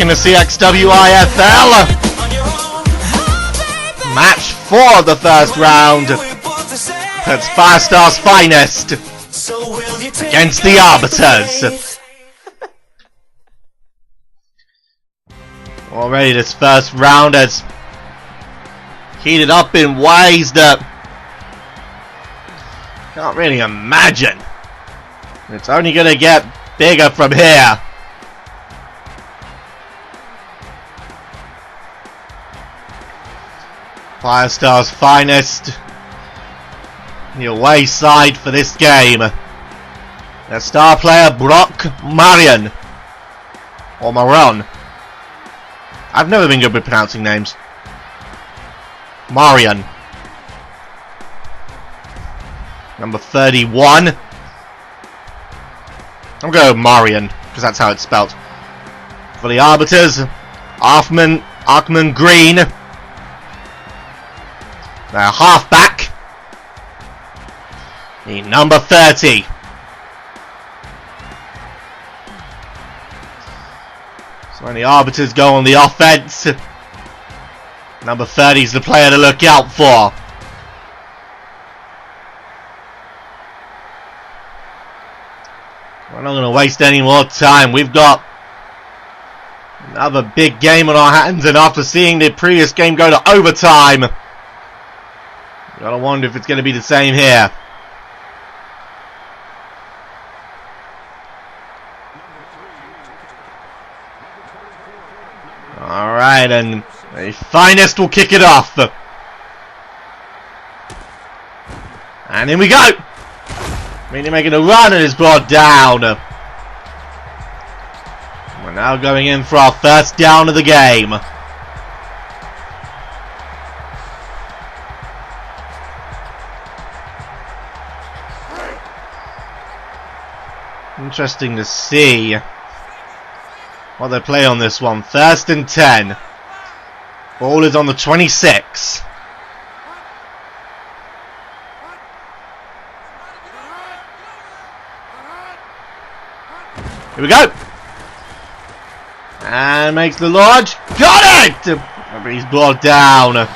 back in the CXWIFL. Match 4 of the first round. That's Firestar's finest against the Arbiters. Already this first round has heated up in ways that can't really imagine. It's only going to get bigger from here. Firestar's finest, the away side for this game. Their star player Brock Marion, or Maron. I've never been good with pronouncing names. Marion. Number 31. I'm going with Marion, because that's how it's spelled. For the Arbiters, Arkman Green. Now halfback. The number 30. So when the Arbiters go on the offense, number 30 is the player to look out for. We're not going to waste any more time. We've got another big game on our hands, and after seeing the previous game go to overtime, gotta wonder if it's going to be the same here. Alright, and the finest will kick it off. And in we go! Meaning making a run and is brought down. We're now going in for our first down of the game. Interesting to see what they play on this one. 1st and 10. Ball is on the 26. Here we go. And makes the launch. Got it! But he's brought down.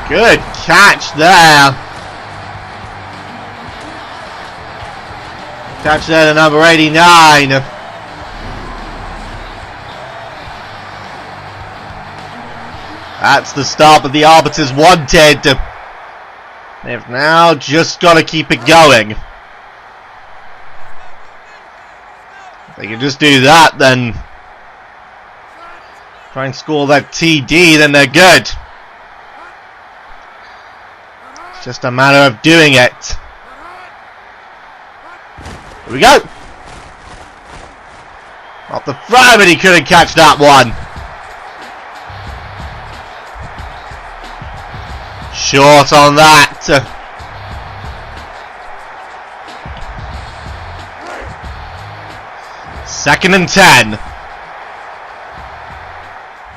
Good catch there. Catch there to number 89. That's the start that the Arbiters wanted. They've now just got to keep it going. If they can just do that, then try and score that TD, then they're good. It's just a matter of doing it. Here we go. Off the front, but he couldn't catch that one. Short on that. 2nd and 10.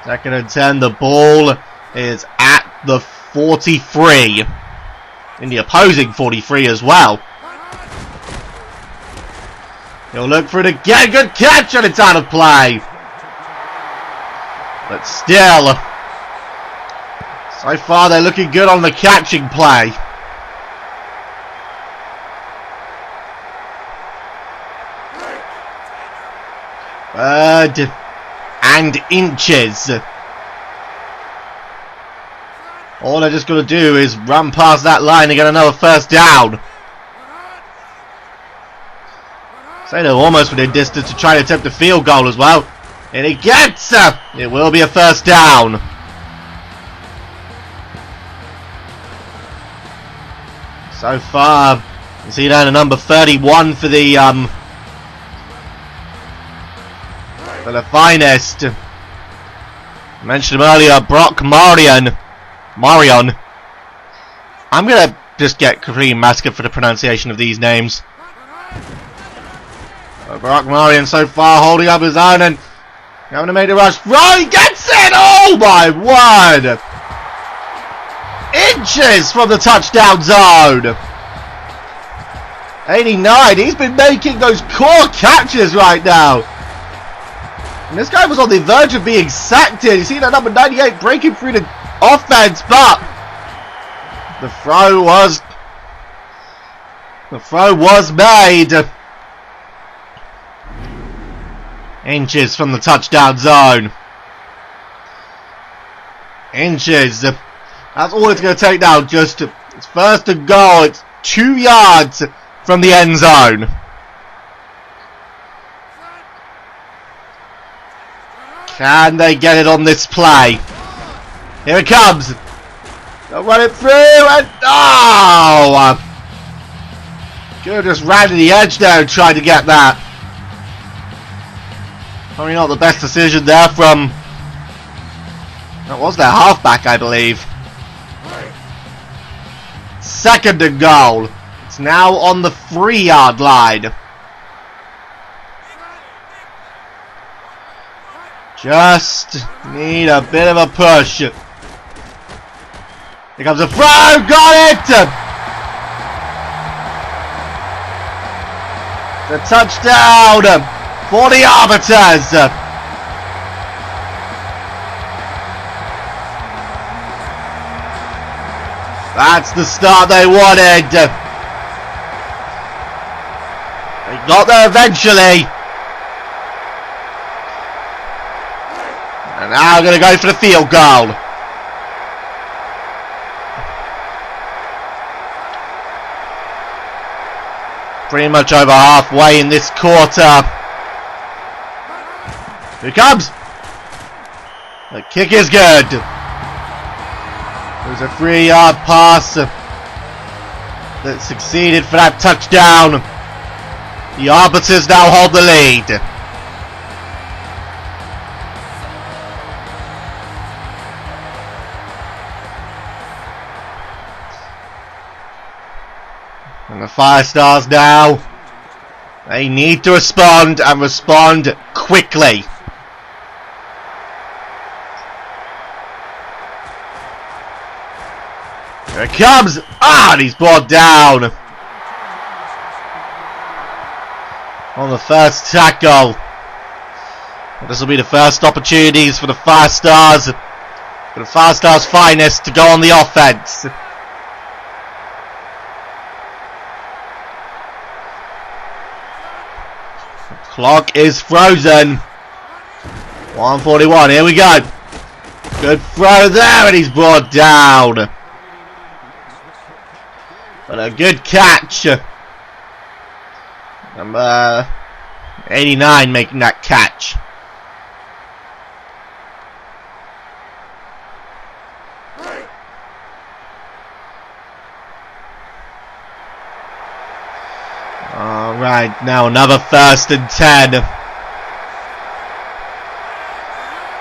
2nd and 10. The ball is at the 43. In the opposing 43 as well. He'll look for it again. Good catch, and it's out of play. But still, so far they're looking good on the catching play. Bird and inches. All they're just going to do is run past that line and get another first down. So they're almost within distance to try to attempt a field goal as well. And he gets it will be a first down. So far, you see down to number 31 for the finest. I mentioned him earlier, Brock Marion. I'm gonna just get completely massacred for the pronunciation of these names. Brock Marion so far holding up his own and having to make the rush. Right, he gets it! Oh my word! Inches from the touchdown zone. 89, he's been making those core catches right now. And this guy was on the verge of being sacked here. You see that number 98 breaking through the offense, but the throw was made. Inches from the touchdown zone. Inches. That's all it's going to take now. Just it's first and goal. It's 2 yards from the end zone. Can they get it on this play? Here it comes. They'll run it through and oh! Could have just ran to the edge there and tried to get that. Probably not the best decision there from... That was their halfback, I believe. Second and goal. It's now on the 3-yard line. Just need a bit of a push. Here comes a throw. Got it! The touchdown for the Arbiters. That's the start they wanted. They got there eventually. And now going to go for the field goal. Pretty much over halfway in this quarter. Here it comes. The kick is good. There's a 3-yard pass that succeeded for that touchdown. The Arbiters now hold the lead. And the Firestars now, they need to respond and respond quickly. Here it comes! Ah, and he's brought down on the first tackle. This will be the first opportunities for the Firestars, for the Firestars' finest to go on the offense. Clock is frozen. 1:41. Here we go. Good throw there, and he's brought down. But a good catch. Number 89 making that catch. Alright, now another 1st and 10.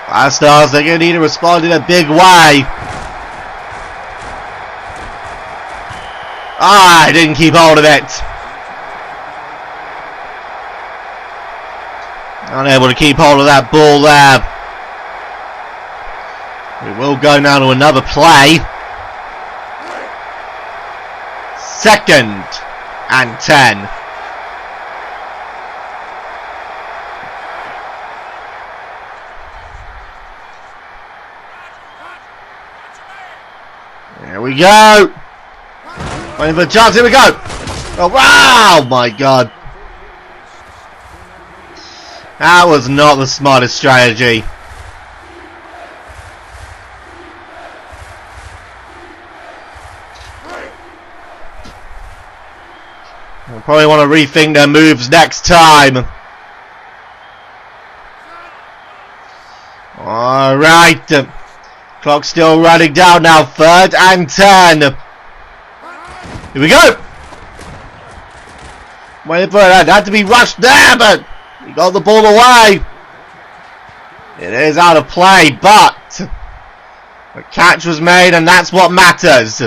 Firestars, they're going to need to respond in a big way. Ah, I didn't keep hold of it. Unable to keep hold of that ball there. We will go now to another play. 2nd and 10. There we go. Waiting for a chance. Here we go. Oh, wow, my God. That was not the smartest strategy. They'll probably want to rethink their moves next time. Alright. Clock's still running down now. 3rd and 10. Here we go. Waiting for it. Had to be rushed there, but he got the ball away. It is out of play, but a catch was made, and that's what matters.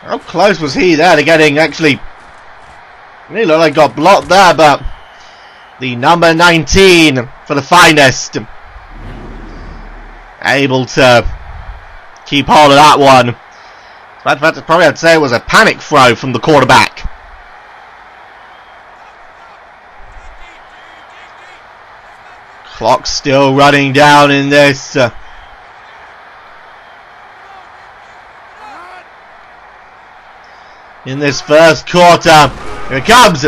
How close was he there to getting actually? He looked like got blocked there, but the number 19 for the finest able to keep hold of that one. In fact, probably I'd say it was a panic throw from the quarterback. Clock's still running down in this. In this first quarter. Here it comes.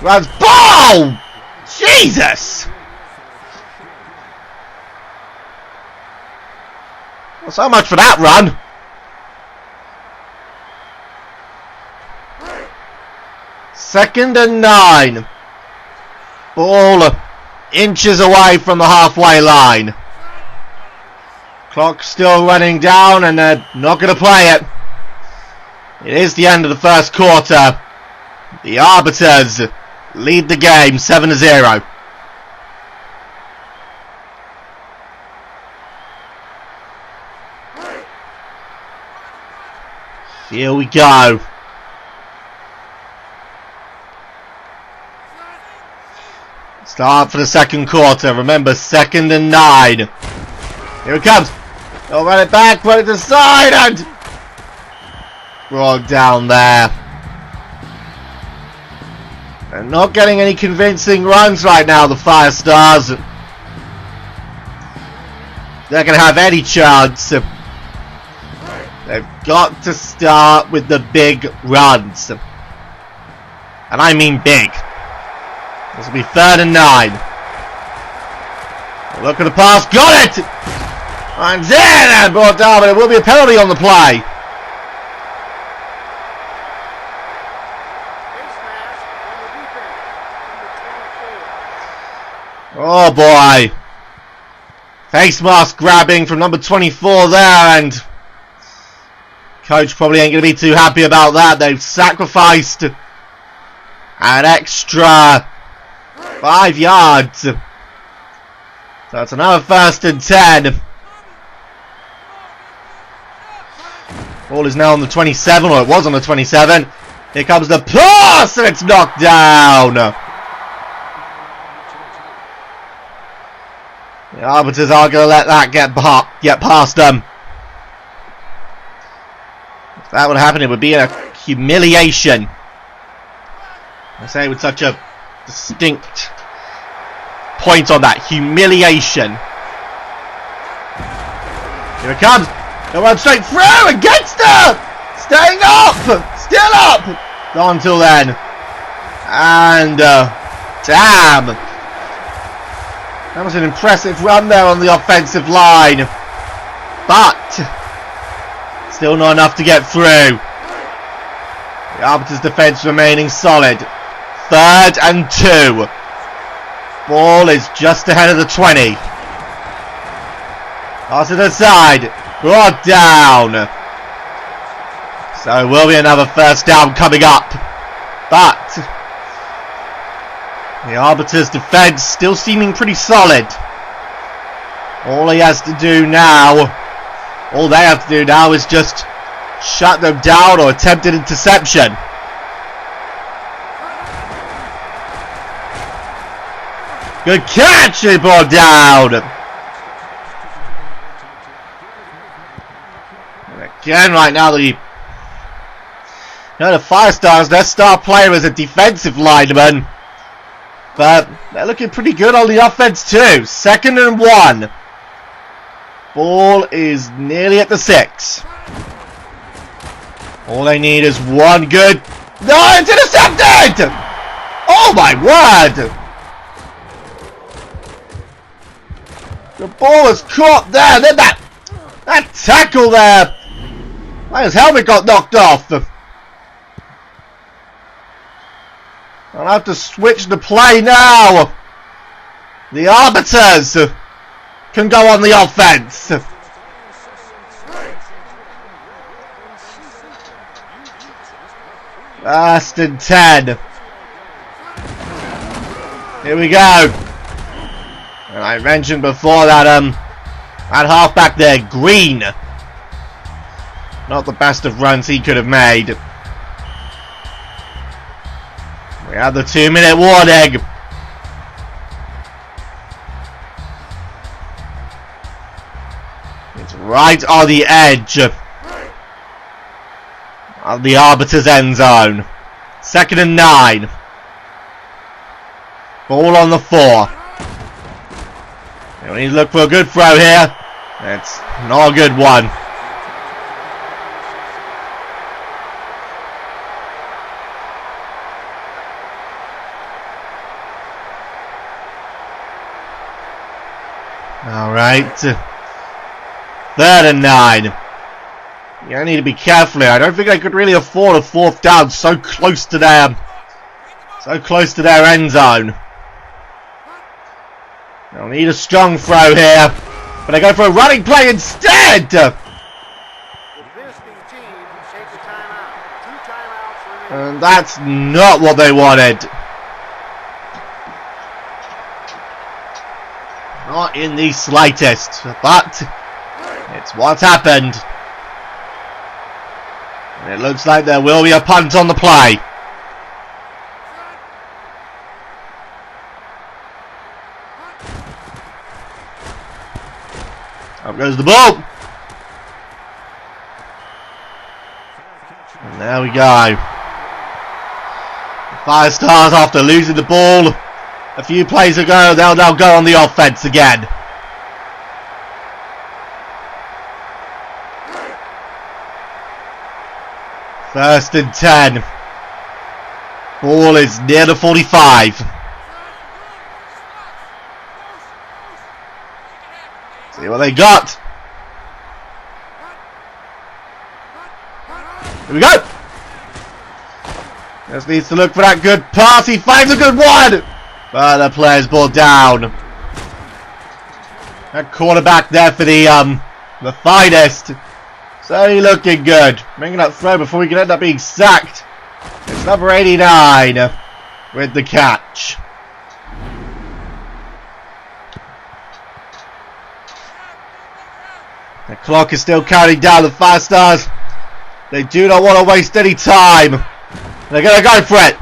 Runs ball! Jesus! Well, so much for that run. Second and 9. Ball inches away from the halfway line. Clock still running down and they're not going to play it. It is the end of the first quarter. The Arbiters lead the game 7-0. Here we go. Start for the second quarter. Remember, 2nd and 9. Here it comes. They'll run it back, run it to the side, and brought down there. They're not getting any convincing runs right now, the Firestars. They're going to have any chance. They've got to start with the big runs. And I mean big. This will be 3rd and 9. Look at the pass. Got it! Runs in and brought down, but it will be a penalty on the play. Oh boy. Face mask grabbing from number 24 there, and coach probably ain't going to be too happy about that. They've sacrificed an extra 5 yards. So it's another 1st and 10. Ball is now on the 27, or it was on the 27. Here comes the pass, and it's knocked down. The Arbiters aren't going to let that get past them. If that would happen, it would be a humiliation. I say it with such a distinct point on that. Humiliation. Here it comes. They'll run straight through against her. Staying up. Still up. Not until then. And damn. That was an impressive run there on the offensive line. But still not enough to get through. The Arbiters' defence remaining solid. 3rd and 2. Ball is just ahead of the 20. Pass to the side. Brought down. So will be another 1st down coming up. But the Arbiters' defence still seeming pretty solid. All he has to do now, all they have to do now is just shut them down or attempt an interception. Good catch! They brought down. And again, right now the Firestars, their star player is a defensive lineman. But they're looking pretty good on the offense too. 2nd and 1. Ball is nearly at the 6. All they need is one good. No, it's intercepted! Oh my word! The ball is caught there. Then that tackle there. His helmet got knocked off. I'll have to switch the play now. The Arbiters can go on the offense. Last and 10. Here we go. And I mentioned before that that halfback there, Green, not the best of runs he could have made. We have the 2-minute warning. It's right on the edge of the Arbiters' end zone. 2nd and 9. Ball on the 4. We need to look for a good throw here. It's not a good one. Alright. 3rd and 9. I need to be careful here. I don't think I could really afford a 4th down so close to their end zone. I'll need a strong throw here, but I go for a running play instead. And that's not what they wanted. Not in the slightest, but it's what happened. And it looks like there will be a punt on the play. Up goes the ball. And there we go. Firestars, after losing the ball a few plays ago, they'll now go on the offense again. First and 10. Ball is near the 45. See what they got. Here we go. Just needs to look for that good pass. He finds a good one. But the player's ball down. That quarterback there for the finest. So he's looking good. Making that throw before he can end up being sacked. It's number 89 with the catch. The clock is still counting down. The Firestars, they do not want to waste any time. They're going to go for it.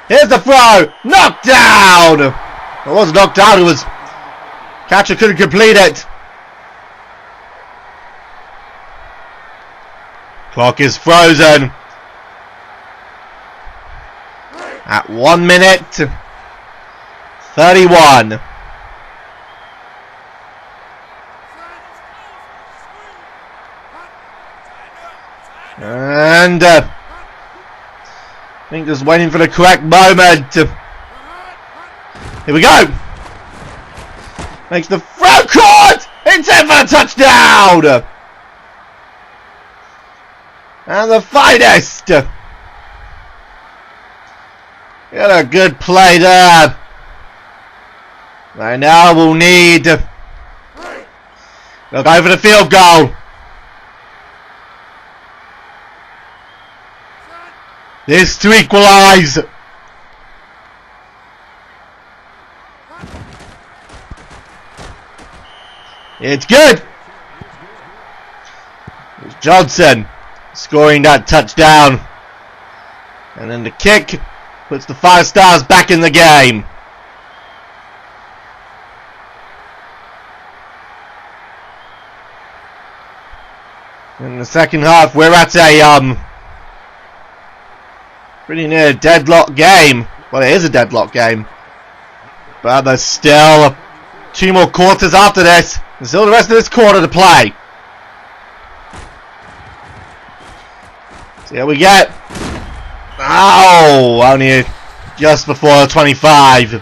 Here's the throw. Knocked down. It wasn't knocked down. It was catcher couldn't complete it. Clock is frozen at 1 minute 31. And I think just waiting for the correct moment. Here we go. Makes the throw caught. It's in for a touchdown. And the finest. Got a good play there. Right now we'll need to go for the field goal. This to equalise. It's good. It's Johnson scoring that touchdown. And then the kick puts the Firestars back in the game. In the second half, we're at a pretty near deadlock game. Well, it is a deadlock game. But there's still 2 more quarters after this. There's still the rest of this quarter to play. So here we get. Oh, only just before 25.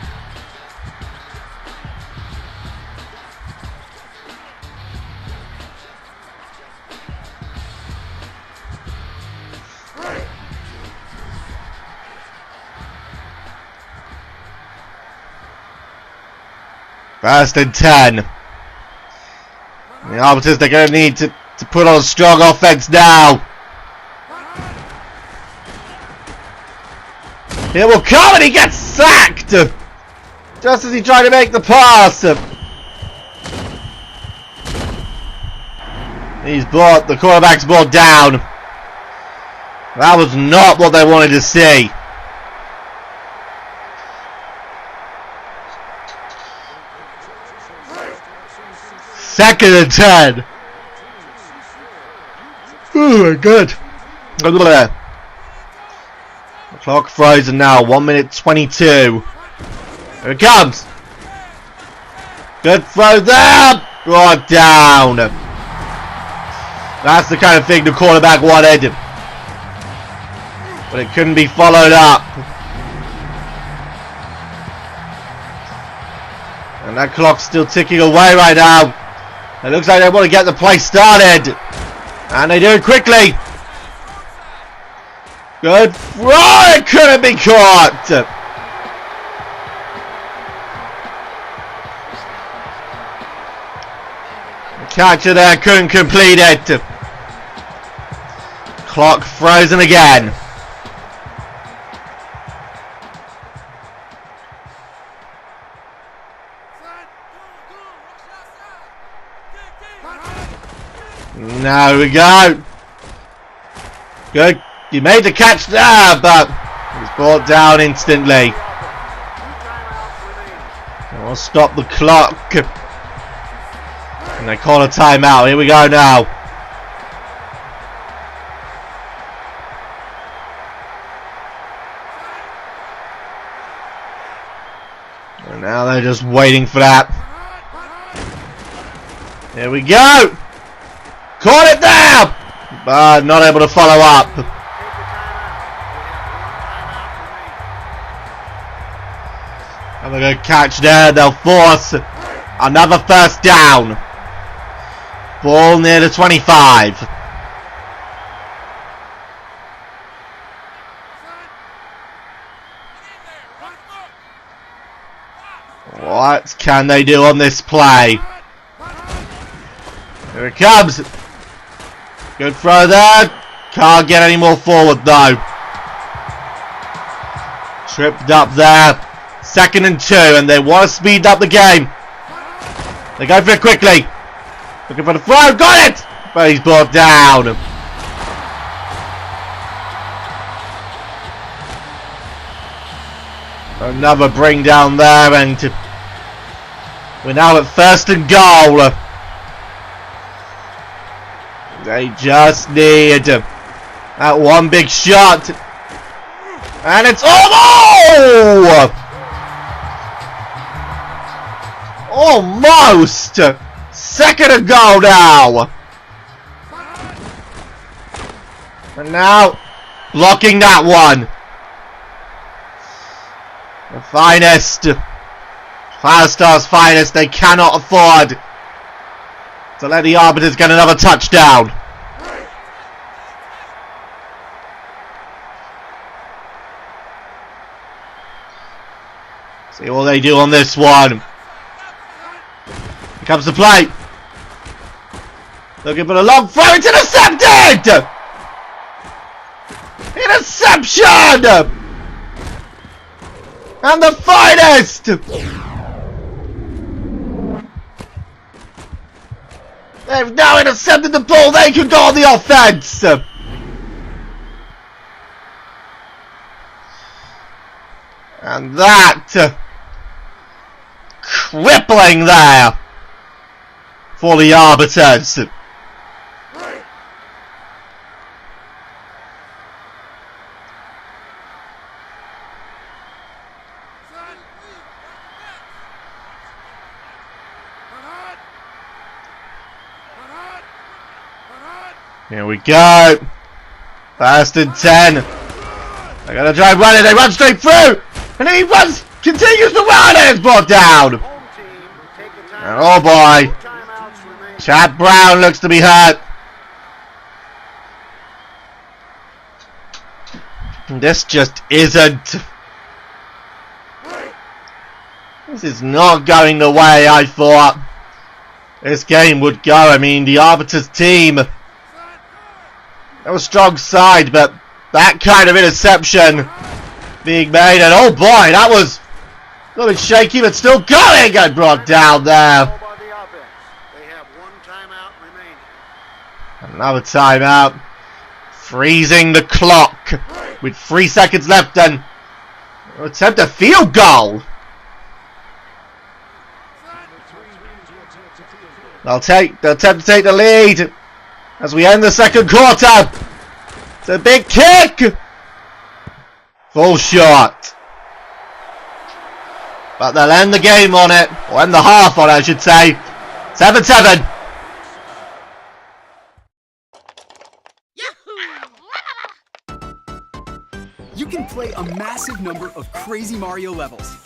First and 10. The Arbiters, they're going to need to put on a strong offense now. It will come and he gets sacked! Just as he tried to make the pass. He's brought the quarterback's ball down. That was not what they wanted to see. Second and 10. Ooh, good. Look at that. The clock frozen now. 1 minute 22. Here it comes. Good throw there. Brought down. That's the kind of thing the quarterback wanted. But it couldn't be followed up. And that clock's still ticking away right now. It looks like they want to get the play started. And they do it quickly. Good throw. It couldn't be caught. The catcher there couldn't complete it. Clock frozen again. Now we go. Good. You made the catch there, but he's brought down instantly. We'll stop the clock. And they call a timeout. Here we go now. And now they're just waiting for that. Here we go. Caught it there, but not able to follow up. Have a good catch there. They'll force another first down. Ball near the 25. What can they do on this play? Here it comes. Good throw there. Can't get any more forward though. Tripped up there. 2nd and 2, and they want to speed up the game. They go for it quickly. Looking for the throw. Got it! But he's brought down. Another bring down there, and we're now at 1st and goal. They just need that one big shot. And it's almost 2nd and goal now. And now blocking that one. The finest, Firestar's finest. They cannot afford to let the Arbiters get another touchdown. See what they do on this one. Here comes the play. Looking for the long throw. It's intercepted! Interception! And the finest! They've now intercepted the ball. They can go on the offense. And that crippling there for the Arbiters. Here we go. 1st and 10. They're going to try running. They run straight through. And he runs, continues to run, and it's brought down. And oh boy. Chad Brown looks to be hurt. This just isn't. This is not going the way I thought this game would go. I mean, the Arbiters team, that was a strong side, but that kind of interception being made, and oh boy, that was a little bit shaky, but still going, and brought down there. Another timeout, freezing the clock with 3 seconds left, and attempt a field goal. They'll attempt to take the lead as we end the 2nd quarter. It's a big kick. Full shot. But they'll end the game on it, or end the half on it, I should say. 7-7. You can play a massive number of crazy Mario levels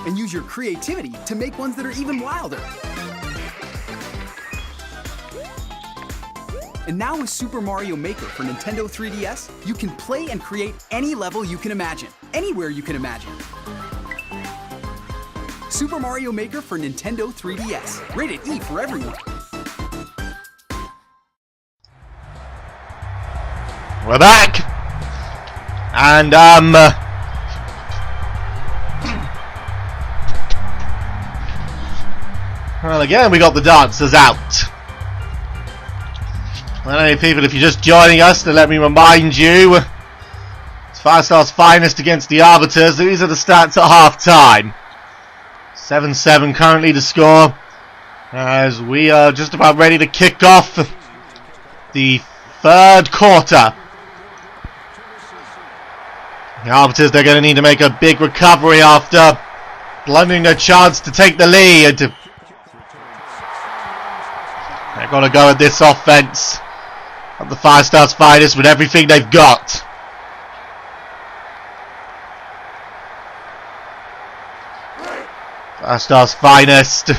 and use your creativity to make ones that are even wilder. And now with Super Mario Maker for Nintendo 3DS, you can play and create any level you can imagine, anywhere you can imagine. Super Mario Maker for Nintendo 3DS. Rated E for everyone. We're back. And, well, again, we got the dancers out. Well, any people, if you're just joining us, then let me remind you, it's Firestar's finest against the Arbiters. These are the stats at half-time. 7-7 currently the score, as we are just about ready to kick off the third quarter. The Arbiters, they're going to need to make a big recovery after blundering their chance to take the lead. They're going to go at this offense of the Firestar's finest with everything they've got. Firestar's finest.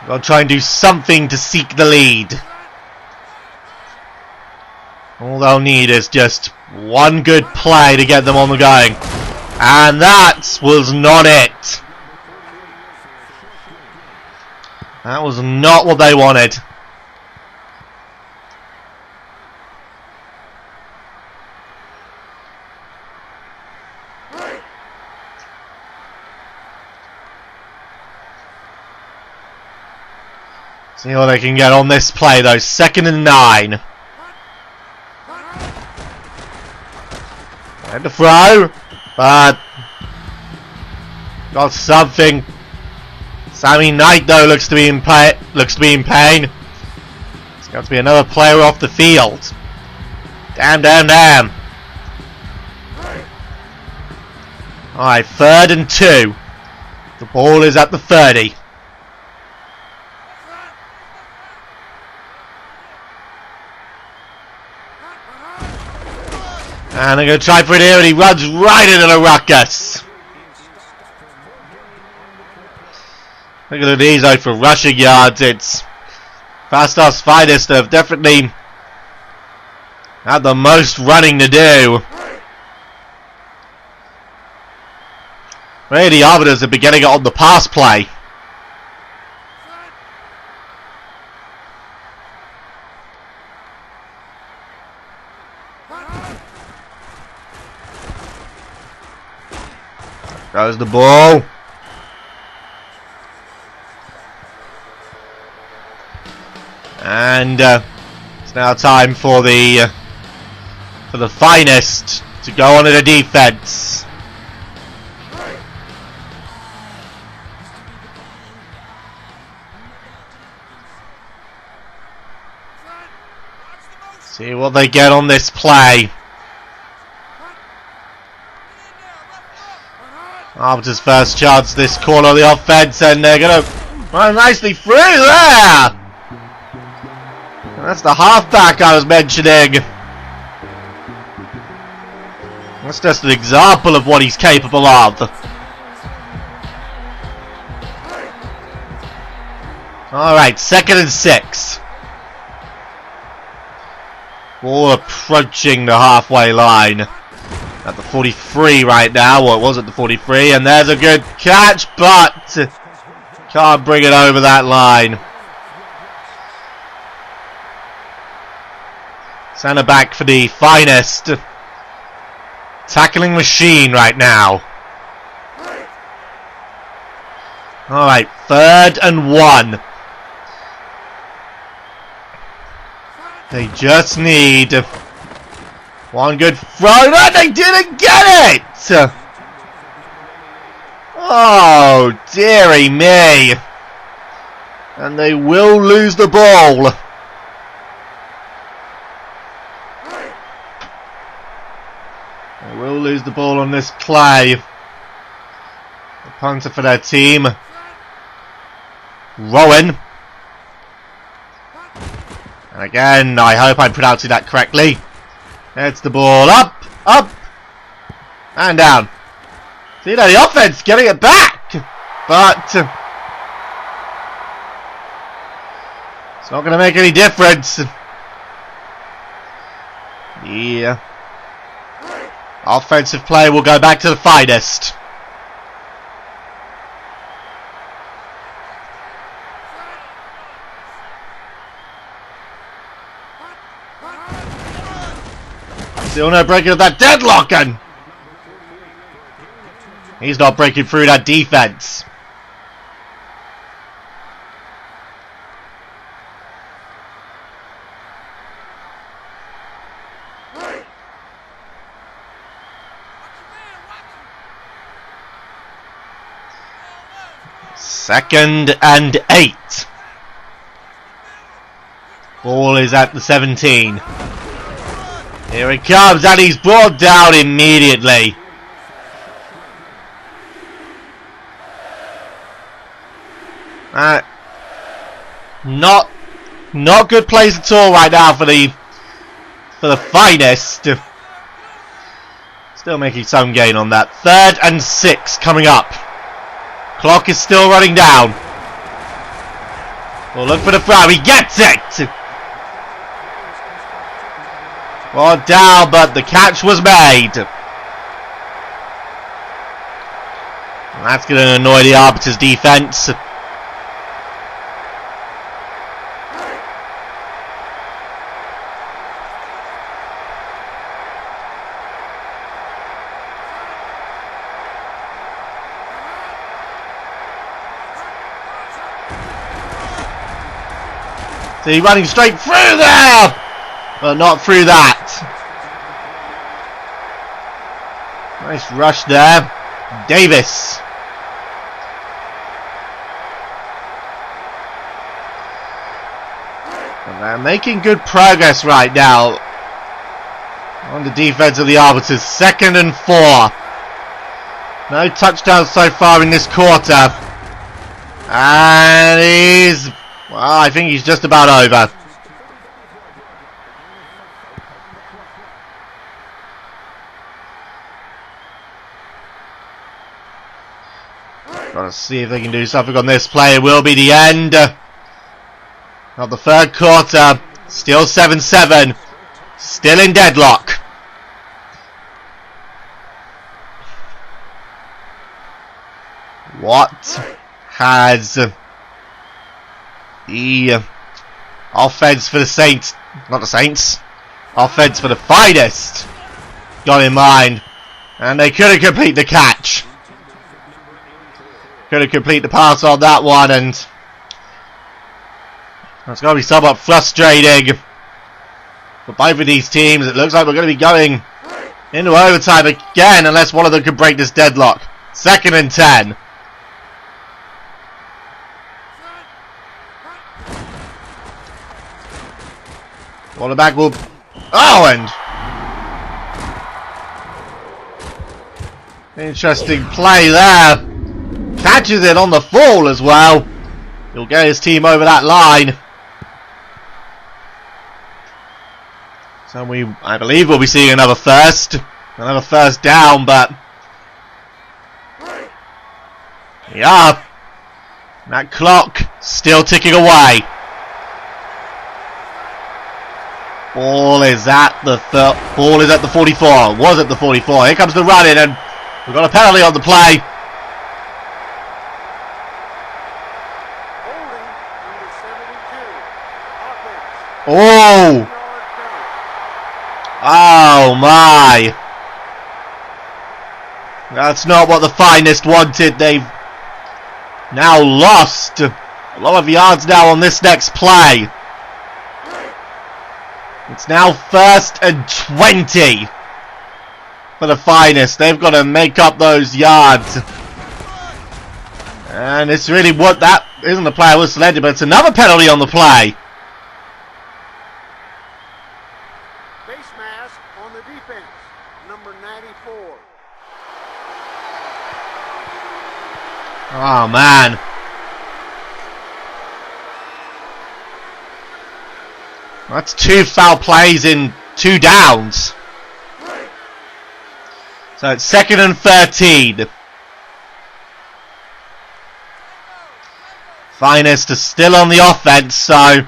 They'll try and do something to seek the lead. All they'll need is just one good play to get them on the going. And that was not it. That was not what they wanted. See what they can get on this play though. 2nd and 9. And the throw, but got something. Sammy Knight though looks to be in pain. It's got to be another player off the field. Damn. Alright, 3rd and 2. The ball is at the 30. And they're going to try for it here, and he runs right into the ruckus. Look at these though for rushing yards. It's Firestar's finest. Have definitely had the most running to do. Really, the Arbiters have been getting it on the pass play. Goes the ball. And it's now time for the finest to go on to the defense. See what they get on this play. Arbiters' first chance this corner of the offense, and they're going to run nicely through there. That's the halfback I was mentioning. That's just an example of what he's capable of. Alright, 2nd and 6. Ball approaching the halfway line. At the 43 right now, or it was at the 43, and there's a good catch, but can't bring it over that line. Centre back for the finest. Tackling machine right now. Alright, 3rd and 1. They just need one good throw. No, they didn't get it! Oh, dearie me. And they will lose the ball. They will lose the ball on this play. The punter for their team, Rowan. And again, I hope I'm pronouncing that correctly. Heads the ball up, up, and down. See now the offense getting it back, but it's not going to make any difference. The offensive play will go back to the finest. Still no breaking of that deadlock, and he's not breaking through that defense. Second and 8. Ball is at the 17. Here it comes, and he's brought down immediately. Not good plays at all right now for the finest. Still making some gain on that. 3rd and 6 coming up. Clock is still running down. We'll look for the throw. He gets it. Well down, but the catch was made. And that's going to annoy the Arbiters' defense. So he's running straight through there, but not through that. Nice rush there, Davis. And they're making good progress right now on the defense of the Arbiters. 2nd and 4. No touchdowns so far in this quarter, and he's. Well, I think he's just about over. Gotta see if they can do something on this play. It will be the end of the 3rd quarter. Still 7-7. Still in deadlock. What has the offense for the Saints, not the Saints, offense for the finest got in mind? And they couldn't complete the catch. Couldn't complete the pass on that one, and that's going to be somewhat frustrating for both of these teams. It looks like we're going to be going into overtime again unless one of them can break this deadlock. 2nd and 10. Quarterback will... Oh, and... Interesting play there. Catches it on the fall as well. He'll get his team over that line. So I believe we'll be seeing another first down, but... Yeah. That clock still ticking away. Ball is at the 44. Was at the 44. Here comes the run in, and we've got a penalty on the play. Oh! Oh my! That's not what the finest wanted. They've now lost a lot of yards now on this next play. It's now 1st and 20 for the finest. They've got to make up those yards. And it's really what that isn't the play I was selected, but it's another penalty on the play. Face mask on the defense, number 94. Oh man. That's 2 foul plays in 2 downs. So it's 2nd and 13. Finest is still on the offense, so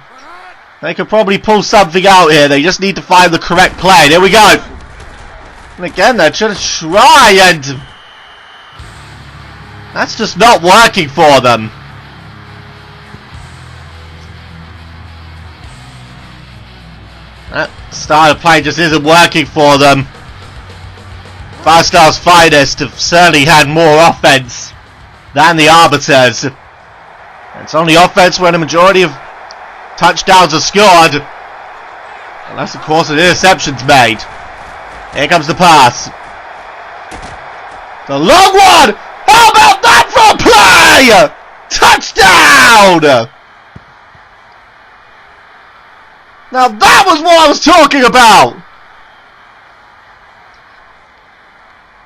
they could probably pull something out here. They just need to find the correct play. There we go. And again, they're trying to try and that's just not working for them. That style of play just isn't working for them. Firestar's finest have certainly had more offense than the Arbiters. It's only offense when a majority of touchdowns are scored. Unless, of course, an interception's made. Here comes the pass. The long one! How about that for a play? Touchdown! Now that was what I was talking about!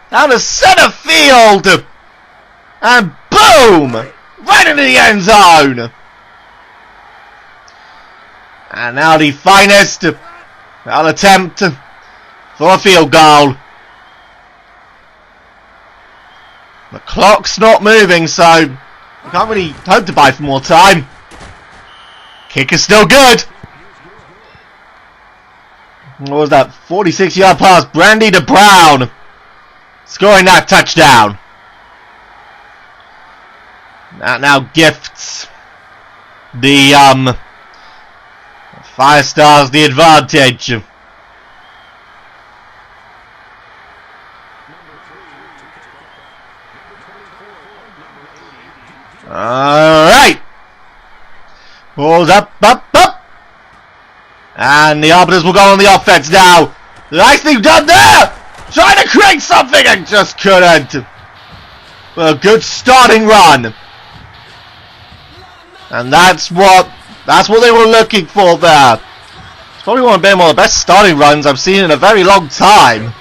Down to center field! And boom! Right into the end zone! And now the finest will attempt for a field goal. The clock's not moving, so you can't really hope to buy for more time. Kick is still good. What was that? 46-yard pass. Brandy to Brown. Scoring that touchdown. That now gifts the Firestars the advantage. Alright. Balls up. And the Arbiters will go on the offense now. Nice thing done there. Trying to create something and just couldn't. But a good starting run. And that's what they were looking for there. It's probably one of the best starting runs I've seen in a very long time.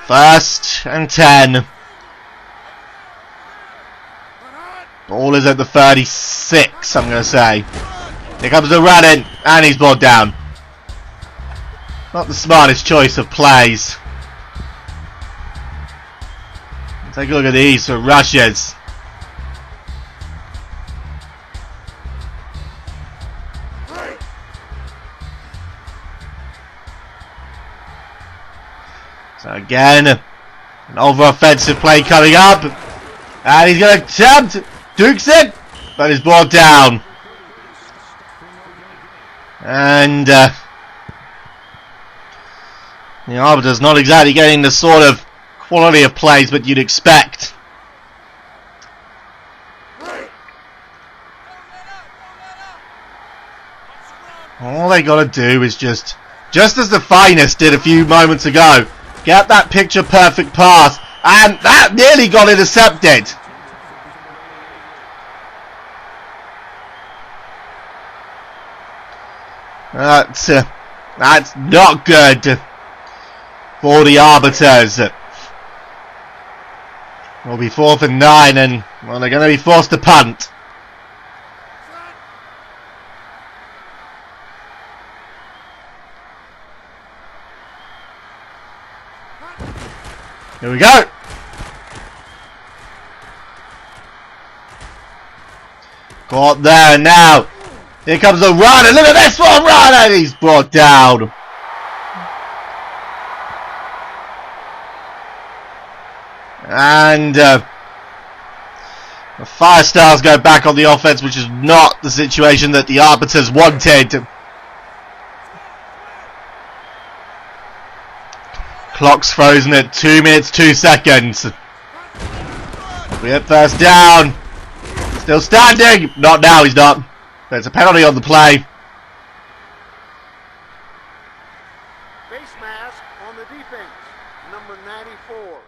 First and 10. Ball is at the 36, I'm going to say. Here comes the run-in, and he's brought down. Not the smartest choice of plays. Take a look at these for rushes. So again, an over-offensive play coming up. And he's going to attempt, dukes it, but he's brought down. And the Arbiter's not exactly getting the sort of quality of plays that you'd expect. All they got to do is just as the finest did a few moments ago, get that picture perfect pass, and that nearly got intercepted. That's not good for the Arbiters. It'll be 4th and 9, and well, they're going to be forced to punt. Here we go. Caught there now. Here comes the run, and look at this one run, and he's brought down. And the Firestars go back on the offense, which is not the situation that the Arbiters wanted. Clock's frozen at 2 minutes 2 seconds. We hit first down. Still standing. Not now, he's not. There's a penalty on the play. Face mask on the defense, number 94.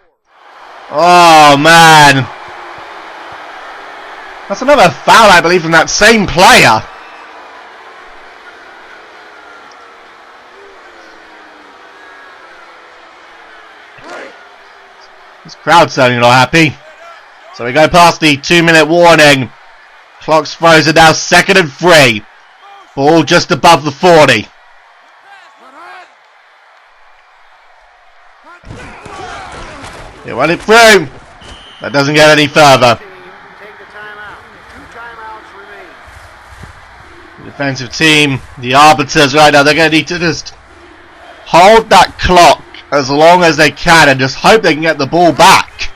Oh, man. That's another foul, I believe, from that same player. This crowd's certainly not happy. So we go past the 2-minute warning. Clock's frozen now, 2nd and 3. Ball just above the 40. They run it through. That doesn't get any further. The defensive team, the Arbiters right now, they're going to need to just hold that clock as long as they can and just hope they can get the ball back.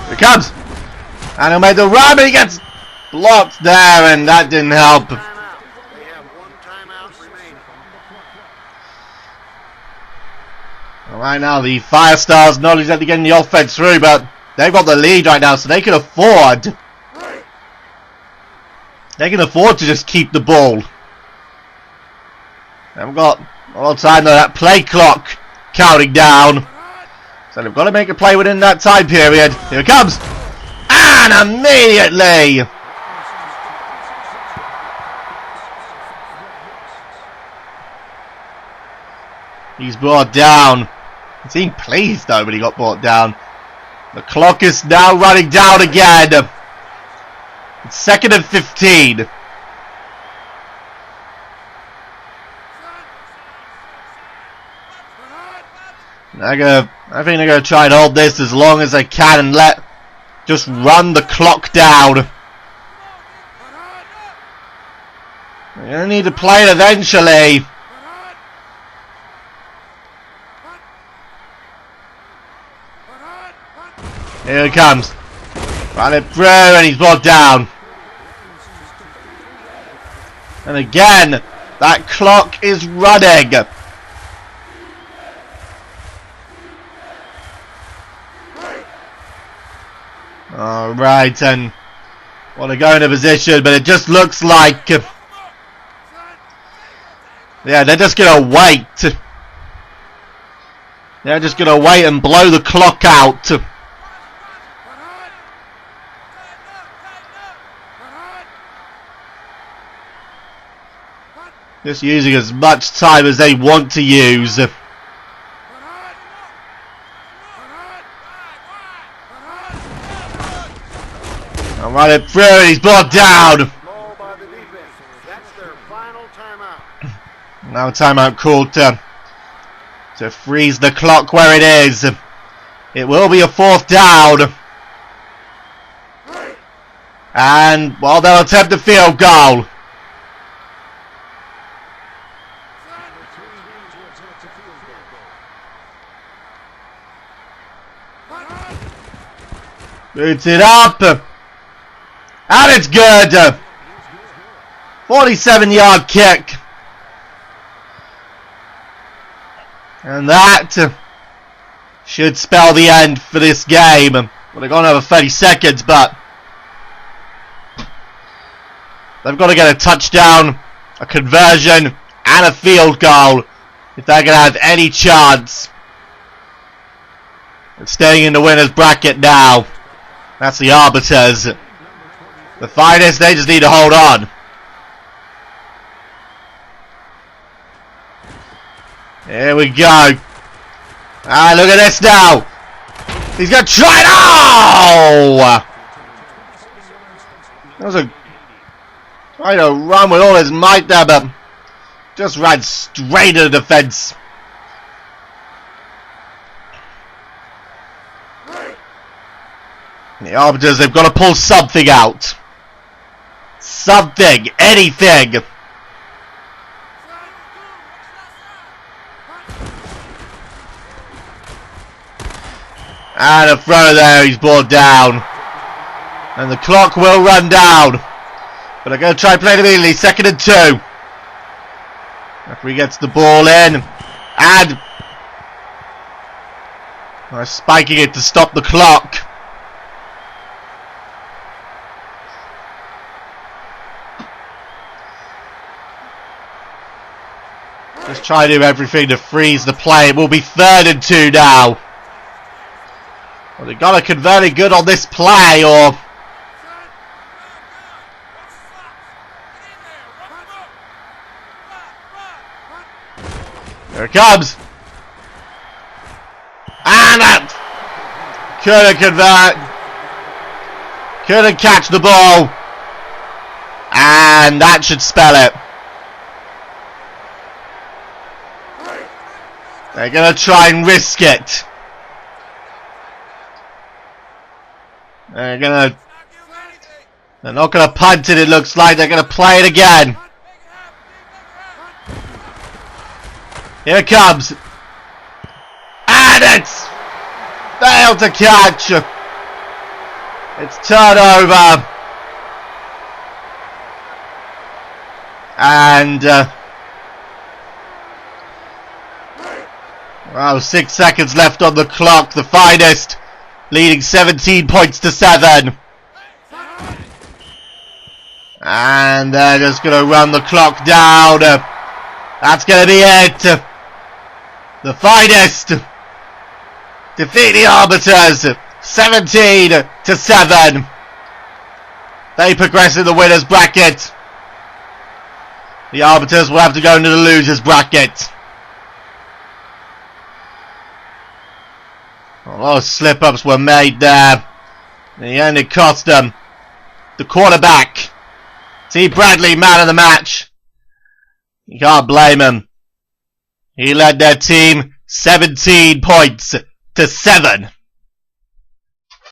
Here it comes. And he'll make the run, but he gets blocked there, and that didn't help. They have 1 timeout remaining. Right now, the Firestars not exactly getting the offense through, but they've got the lead right now, so they can afford. They can afford to just keep the ball. They haven't got a lot of time though. That play clock counting down, so they've got to make a play within that time period. Here it comes, and immediately. He's brought down. He seemed pleased though when he got brought down. The clock is now running down again. It's 2nd and 15. I think they're going to try and hold this as long as they can and just run the clock down. They're going to need to play it eventually. Here it comes. Run it through and he's brought down. And again, that clock is running. Alright, and well, they go into position, but it just looks like yeah, they're just gonna wait. They're just gonna wait and blow the clock out. Just using as much time as they want to use. I'll run it through and he's brought down. Ball by the defense. That's their final timeout. Now a timeout called to freeze the clock where it is. It will be a 4th down. And well, they'll attempt a field goal. Boots it up. And it's good. 47-yard kick. And that should spell the end for this game. Well, they're going to have 30 seconds, but they've got to get a touchdown, a conversion, and a field goal if they're going to have any chance of staying in the winner's bracket now. That's the Arbiters. The Finest, they just need to hold on. Here we go. Ah, look at this now. He's going to try it. Oh! That was a trying to run with all his might there, but just ran straight to the defense. The Arbiters, they've got to pull something out. Something. Anything. And a throw there, he's brought down. And the clock will run down. But they're going to try and play it immediately. 2nd and 2. Referee gets the ball in. And spiking it to stop the clock. Just try to do everything to freeze the play. It will be 3rd and 2 now. Well, they've got to convert it good on this play, or Here it comes. And that couldn't convert. Couldn't catch the ball. And that should spell it. They're going to try and risk it. They're not going to punt it, it looks like. They're going to play it again. Here it comes. And it's failed to catch. It's turnover. And wow, 6 seconds left on the clock. The Finest leading 17 points to 7. And they're just going to run the clock down. That's going to be it. The Finest defeat the Arbiters 17 to 7. They progress in the winners bracket. The Arbiters will have to go into the losers bracket. A lot of slip-ups were made there. In the end, it cost them. The quarterback, T. Bradley, man of the match. You can't blame him. He led their team 17 points to 7.